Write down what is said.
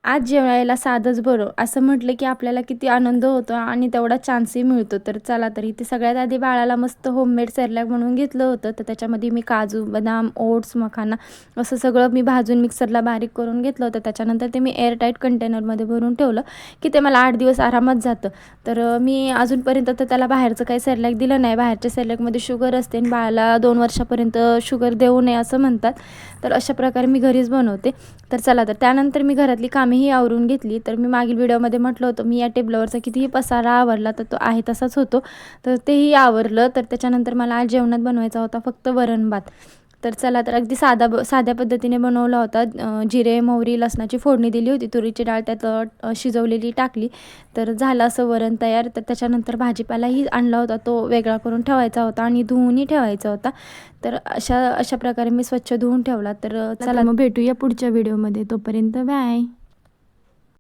आज जेवायला साधंच बरं असं म्हटलं की आपल्याला किती आनंद होतो आणि तेवढा चान्सही मिळतो. तर चला तर इथे सगळ्यात आधी बाळाला मस्त होममेड सेरलॅक बनवून घेतलं होतं. तर त्याच्यामध्ये मी काजू, बदाम, ओट्स, मखाना असं सगळं मी भाजून मिक्सरला बारीक करून घेतलं होतं. त्याच्यानंतर ते मी एअरटाईट कंटेनरमध्ये भरून ठेवलं की ते मला 8 दिवस आरामात जातं. तर मी अजूनपर्यंत तर त्याला बाहेरचं काही सेरलॅक दिलं नाही. बाहेरच्या सेरलॅकमध्ये शुगर असते आणि बाळाला 2 वर्षापर्यंत शुगर देऊ नये असं म्हणतात. तर अशा प्रकारे मी घरीच बनवते. तर चला तर त्यानंतर मी घरातली कामेही आवरून घेतली. तर मी मागील व्हिडिओमध्ये म्हटलं होतं मी या टेबलावरचा कितीही पसारा आवरला तर तो आहे तसाच होतो. तर तेही आवरलं. तर त्याच्यानंतर मला आज जेवणात बनवायचा होता फक्त वरण-भात. तर चला तर अगदी साध्या पद्धतीने बनवला होता. जिरे, मोहरी, लसणाची फोडणी दिली होती. तुरीची डाळ त्यात शिजवलेली टाकली. तर झालं असं वरण तयार. तर त्याच्यानंतर भाजीपालाही आणला होता. तो वेगळा करून ठेवायचा होता आणि धुवूनही ठेवायचा होता. तर अशा प्रकारे मी स्वच्छ धुवून ठेवला. तर चला मग भेटूया पुढच्या व्हिडिओमध्ये. तोपर्यंत बाय.